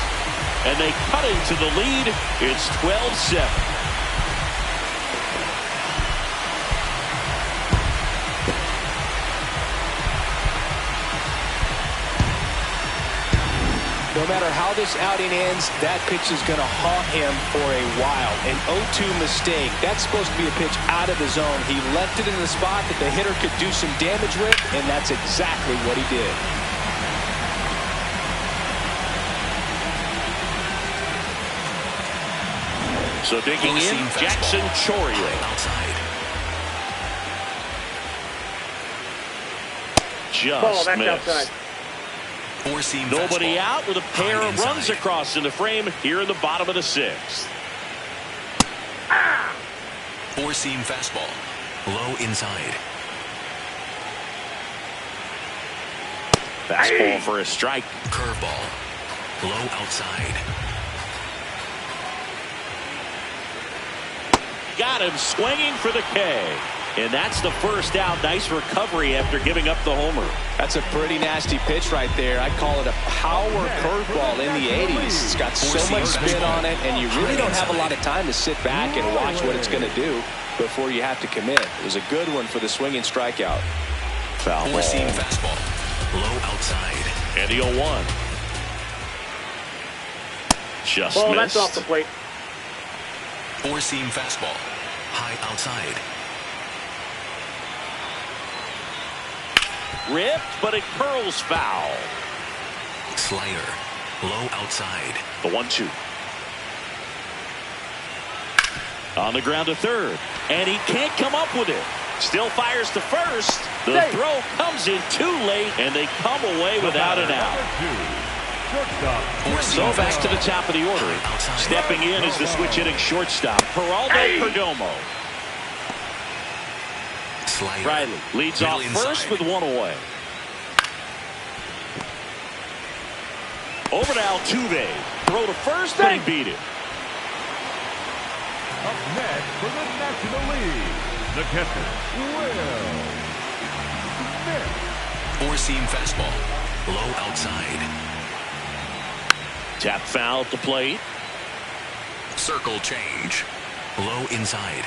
And they cut into the lead. It's 12-7. No matter how this outing ends, that pitch is going to haunt him for a while. An 0-2 mistake. That's supposed to be a pitch out of the zone. He left it in the spot that the hitter could do some damage with, and that's exactly what he did. So digging in, Jackson Chourio. Just missed. Nobody out with a pair of runs across in the frame here in the bottom of the sixth. Four-seam fastball. Low inside. Fastball for a strike. Curveball. Low outside. Got him swinging for the K. And that's the first out. Nice recovery after giving up the homer. That's a pretty nasty pitch right there. I call it a power curveball in the 80s. It's got so much spin on it, and you really don't have a lot of time to sit back and watch what it's going to do before you have to commit. It was a good one for the swinging strikeout. Foul ball. Four-seam fastball. Low outside. And the 0-1. Just ball, missed. that's off the plate. Four-seam fastball. High outside. Ripped, but it curls foul. Slider. Low outside. The 1-2. On the ground to third. And he can't come up with it. Still fires to first. The throw comes in too late, and they come away without an out. So back to the top of the order. Stepping in is the switch-hitting shortstop, Geraldo Perdomo. Slider. Riley leads off first with one away. Over to Altuve. Throw to first, and he beat it. Up next for the National League, the catcher, Will Smith. Four-seam fastball. Low outside. Tap foul at the plate. Circle change. Low inside.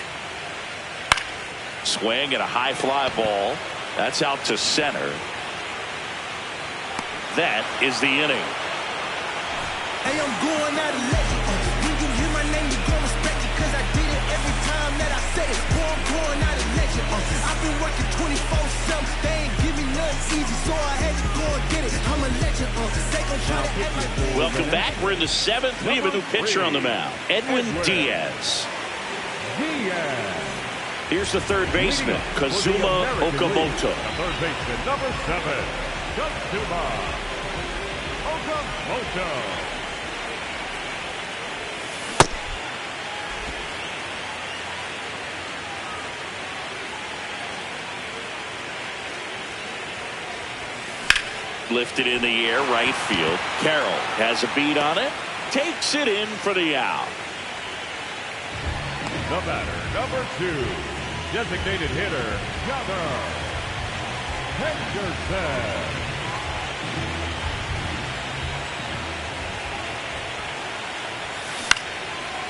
Swing and a high fly ball. That's out to center. That is the inning. Hey, I'm going out of legend. When you hear my name, you gon' respect it, cause I did it every time that I said it. Boy, I'm going out of legend. I've been working 24/7. They ain't give me none. Welcome back. We're in the 7th. We have a new pitcher on the mound, Edwin Diaz. Here's the third baseman, Kazuma Okamoto. Third baseman, number 7, Kazuma Okamoto. Lifted in the air, right field. Carroll has a beat on it. Takes it in for the out. The batter, number 2, designated hitter, Gunnar Henderson.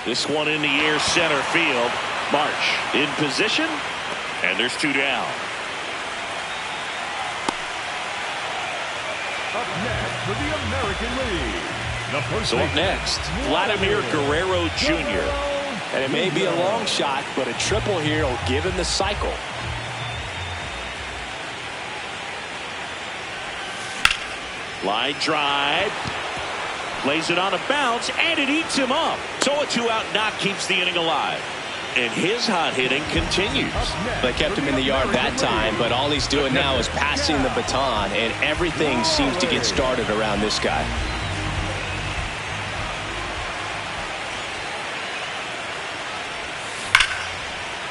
This one in the air, center field. March in position, and there's 2 down. Up next for the American League. The first So up next, Vladimir Guerrero Jr. And it may be a long shot, but a triple here will give him the cycle. Line drive. Plays it on a bounce, and it eats him up. So a 2-out knock keeps the inning alive. And his hot hitting continues. They kept him in the yard that time, but all he's doing now is passing the baton, and everything seems to get started around this guy.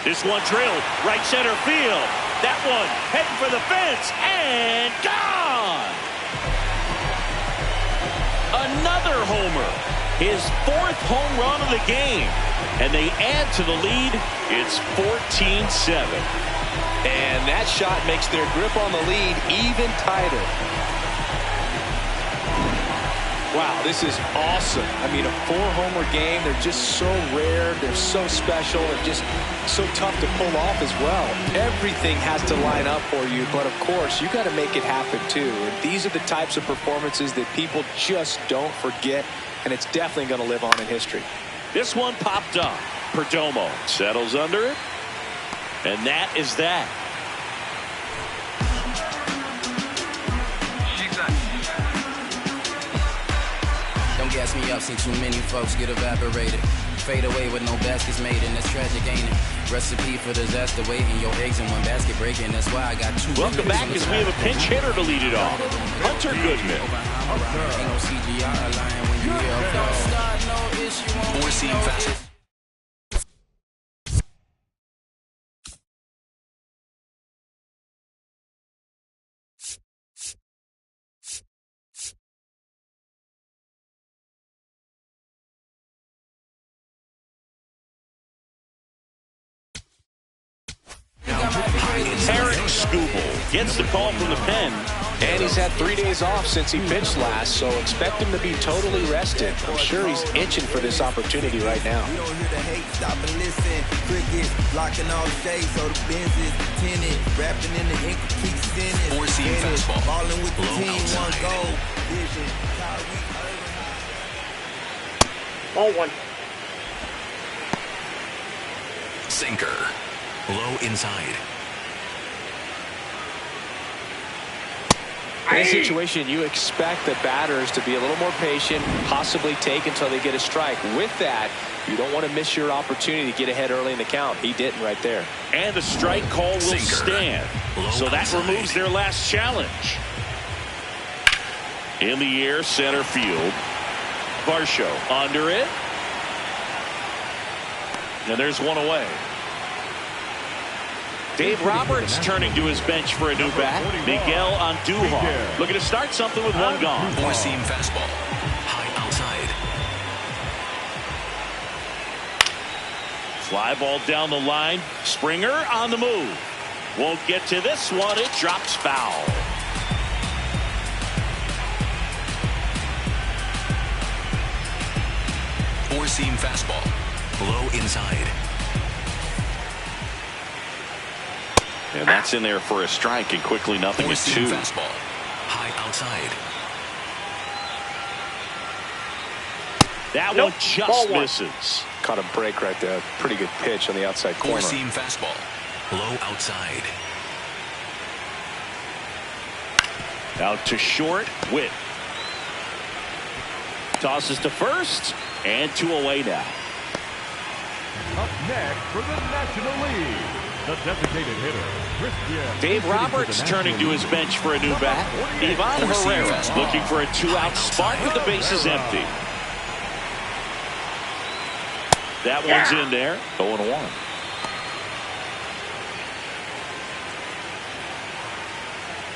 This one drilled right center field. That one heading for the fence and gone. Another homer. His 4th home run of the game. And they add to the lead. It's 14-7. And that shot makes their grip on the lead even tighter. Wow, this is awesome. I mean, a 4-homer game, they're just so rare, they're so special, and just so tough to pull off as well. Everything has to line up for you, but of course, you got to make it happen too. And these are the types of performances that people just don't forget, and it's definitely going to live on in history. This one popped up. Perdomo settles under it, and that is that. Don't gas me up, seen too many folks get evaporated. Fade away with no baskets made, and that's tragic, ain't it? Recipe for disaster, waiting your eggs in one basket breaking. That's why I got 2. Welcome back as we have a pinch hitter to lead it off. Hunter Goodman. Ain't no CGI lying when you hear a call. No issue on 4-seam fastball. Eric Skubal gets the call from the pen. And he's had 3 days off since he pitched last, so expect him to be totally rested. I'm sure he's itching for this opportunity right now. We don't hear the hate, stop and listen. Cricket, blocking all the shades, so the Benz is tinted. Rapping in the ink, keep sinning. 4-seam fastball. Balling with the Low team, outside. 1 goal. Vision, Ball 1. Sinker. Low inside. In this situation, you expect the batters to be a little more patient, possibly take until they get a strike. With that, you don't want to miss your opportunity to get ahead early in the count. He didn't right there. And the strike call will Sinker. stand. So that removes their last challenge. In the air, center field. Varsho under it. And there's one away. Dave Roberts turning to his bench for a new bat. Miguel Andujar looking to start something with 1 gone. 4-seam fastball. High outside. Fly ball down the line. Springer on the move. Won't get to this one. It drops foul. Four-seam fastball. Low inside. And that's in there for a strike, and quickly nothing is 2. Fastball. High outside. That Nope. one just Ball 1. misses. Caught a break right there. Pretty good pitch on the outside corner. Four-seam fastball. Low outside. Out to short. Witt. Tosses to first. And 2 away now. Up next for the National League, the designated hitter, Christian. Dave Roberts turning to his bench for a new bat. Ivan Herrera looking for a 2-out spot with the bases empty. That one's in there. 0-1.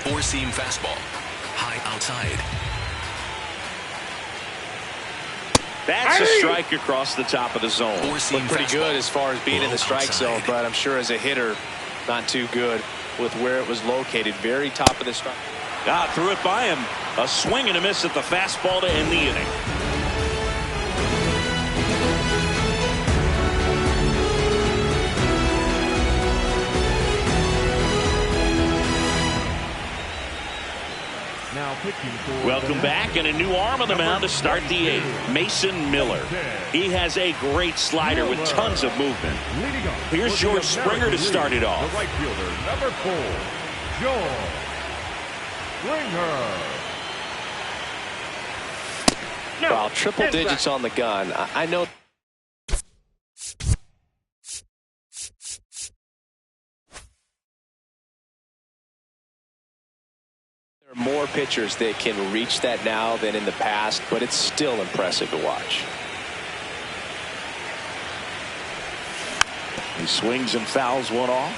Four-seam fastball. High outside. That's a strike across the top of the zone. Looked pretty good as far as being in the strike zone, but I'm sure as a hitter, not too good with where it was located. Very top of the strike. Threw it by him. A swing and a miss at the fastball to end the inning. Welcome back, and a new arm on the mound to start the 8th. Mason Miller. He has a great slider with tons of movement. Here's George Springer to start it off. The right fielder, number 4, George Springer. Wow, triple digits on the gun. I know. There are more pitchers that can reach that now than in the past, but it's still impressive to watch. He swings and fouls one off.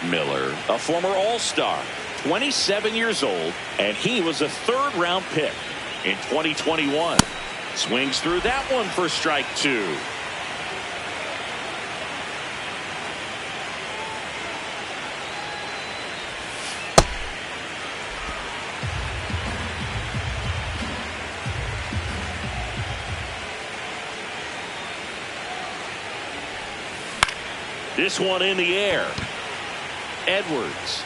Miller, a former All-Star, 27 years old, and he was a 3rd-round pick in 2021. Swings through that one for strike 2. This one in the air. Edwards.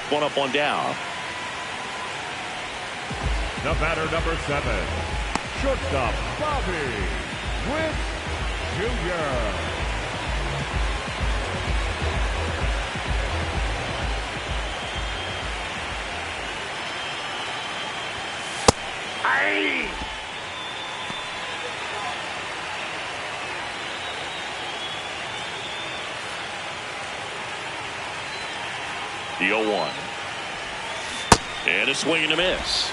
One up, one down. The batter, number 7, shortstop Bobby Witt Jr. The 0-1. And a swing and a miss.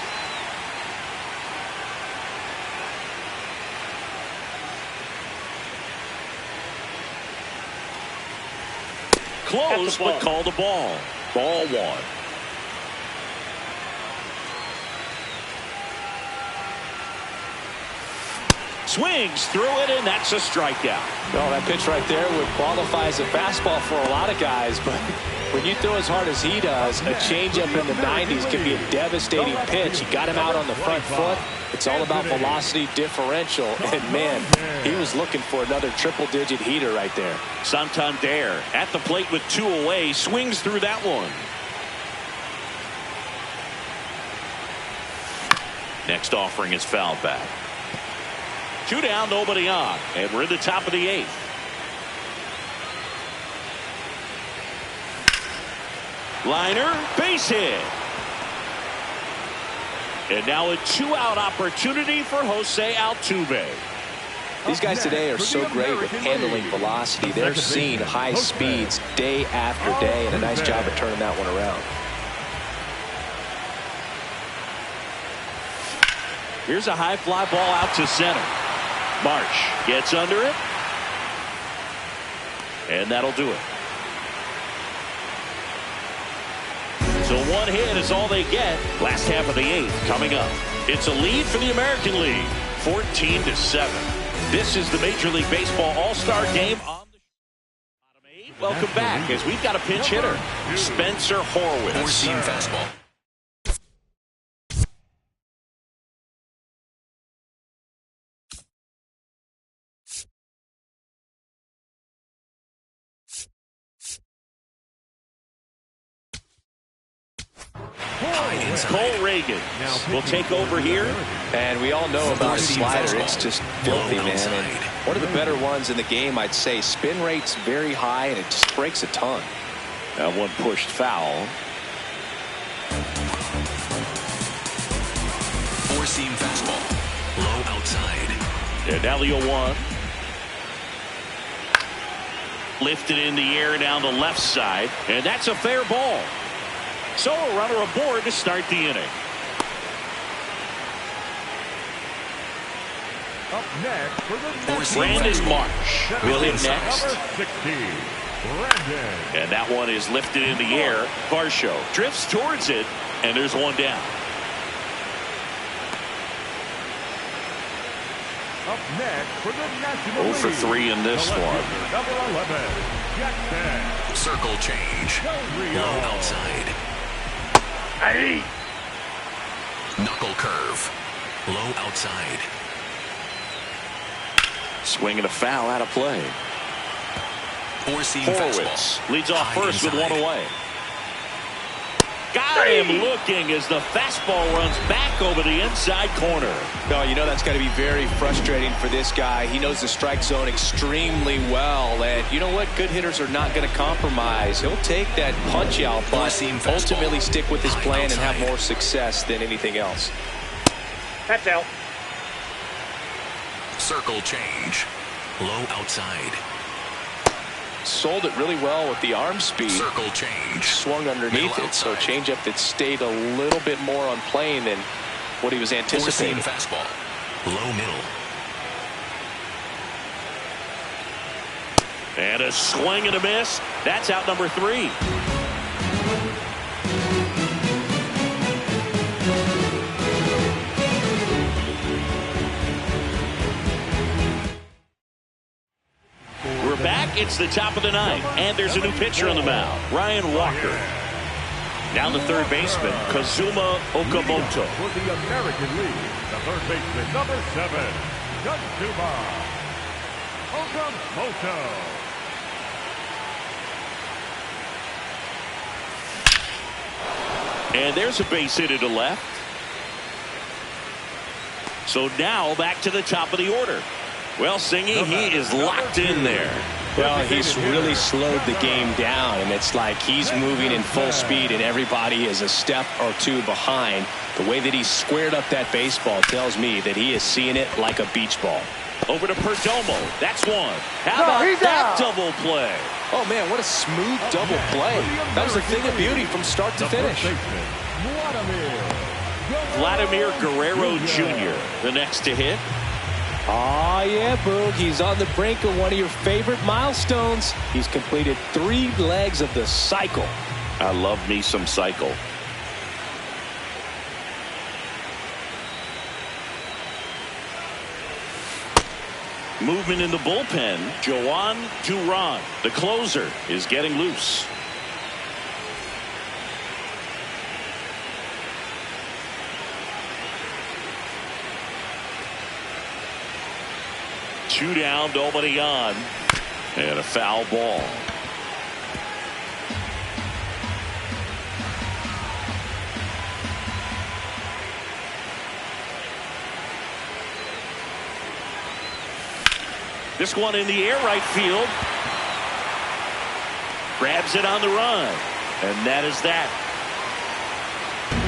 Close, but called a ball. Ball 1. Swings through it, and that's a strikeout. Well, that pitch right there would qualify as a fastball for a lot of guys, but when you throw as hard as he does, a changeup in the 90s can be a devastating pitch. He got him out on the front foot. It's all about velocity differential, and man, he was looking for another triple-digit heater right there. Santander at the plate with 2 away, swings through that one. Next offering is fouled back. 2 down, nobody on, and we're in the top of the 8th. Liner, base hit. And now a 2-out opportunity for Jose Altuve. These guys today are so great with handling velocity. They're seeing high speeds day after day, and a nice job of turning that one around. Here's a high fly ball out to center. Marsh gets under it. And that'll do it. So 1 hit is all they get. Last half of the 8th coming up. It's a lead for the American League, 14-7. This is the Major League Baseball All-Star Game on the bottom 8. Welcome back as we've got a pinch hitter, Spencer Horwitz. Four-seam fastball. Cole Reagan will take over here. And we all know about his slider. It's just filthy, man. And one of the better ones in the game, I'd say. Spin rate's very high, and it just breaks a ton. That one pushed foul. Four-seam fastball. Low outside. And now the 0-1. Lifted in the air down the left side. And that's a fair ball. So a runner aboard to start the inning. Up next for the Brandon Marsh will hit next. Number 60, Brandon. And that one is lifted in the air. Varsho drifts towards it, and there's one down. Up next for the National 0 for 3 in this one. Number 11, Jackson. Circle change. Low outside. Hey! Knuckle curve. Low outside. Swing and a foul out of play. Four-seam Horowitz fastball. leads off High first with inside. one away. Got him looking as the fastball runs back over the inside corner. No, you know that's got to be very frustrating for this guy. He knows the strike zone extremely well. And you know what? Good hitters are not going to compromise. He'll take that punch out, but ultimately stick with his plan and have more success than anything else. That's out. Circle change. Low outside. Sold it really well with the arm speed. Circle change. Swung underneath it, so changeup that stayed a little bit more on plane than what he was anticipating. Four-seam fastball. Low middle. And a swing and a miss. That's out number 3. We're back. It's the top of the ninth, and there's a new pitcher on the mound, Ryan Walker. Down the third baseman, Kazuma Okamoto. For the American League, the third baseman, number 7, Kazuma Okamoto. And there's a base hit to left. So now back to the top of the order. Well, Singy, he is locked in there. Well, he's really slowed the game down, and it's like he's moving in full speed, and everybody is a step or two behind. The way that he squared up that baseball tells me that he is seeing it like a beach ball. Over to Perdomo. That's one. How about that double play? Oh, man, what a smooth double play. That was a thing of beauty from start to finish. Vladimir Guerrero Jr., the next to hit. Oh, yeah, Boog. He's on the brink of one of your favorite milestones. He's completed 3 legs of the cycle. I love me some cycle. Movement in the bullpen. Joan Duran, the closer, is getting loose. Two down, nobody on, and a foul ball. This one in the air, right field. Grabs it on the run, and that is that.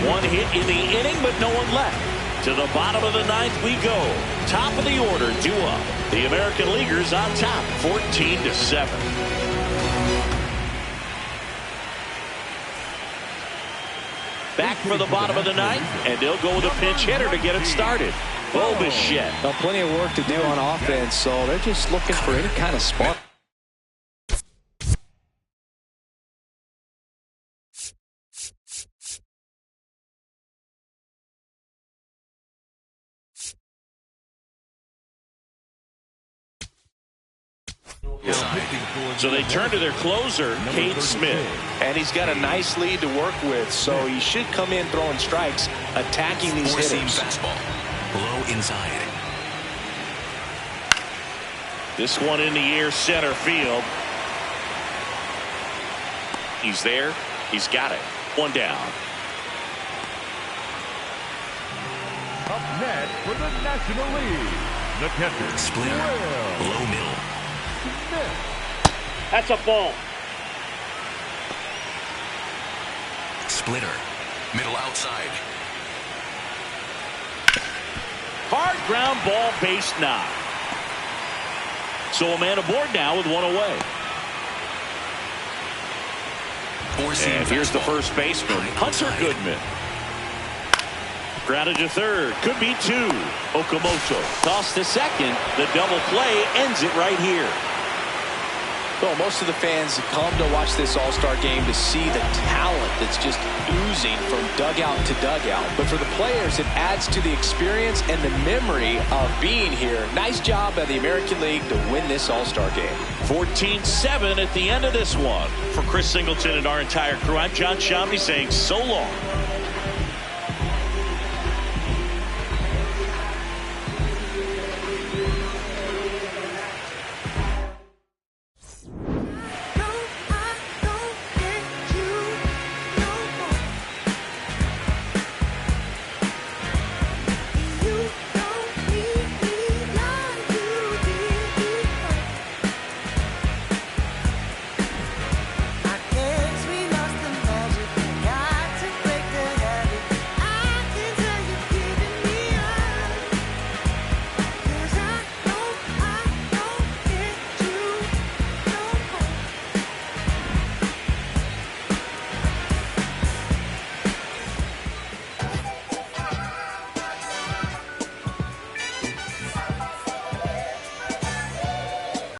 One hit in the inning, but no one left. To the bottom of the ninth we go. Top of the order, 2 up. The American Leaguers on top, 14-7. Back for the bottom of the ninth, and they'll go with a pinch hitter to get it started. Bobichette. Well, plenty of work to do on offense, so they're just looking for any kind of spark. So they turn to their closer, Cade Smith. And he's got a nice lead to work with, so he should come in throwing strikes, attacking these Four-seam hitters. fastball. Low inside. This one in the air, center field. He's there. He's got it. One down. Up next for the National League, the catcher. Splitter. Low middle. That's a ball. Splitter. Middle outside. ground ball, base knock. So a man aboard now with one away. And here's the first baseman, Hunter Goodman. Grounded to third. Could be two. Okamoto tossed to second. The double play ends it right here. Well, most of the fans come to watch this All-Star game to see the talent that's just oozing from dugout to dugout. But for the players, it adds to the experience and the memory of being here. Nice job by the American League to win this All-Star game. 14-7 at the end of this one. For Chris Singleton and our entire crew, I'm John Shammy saying so long.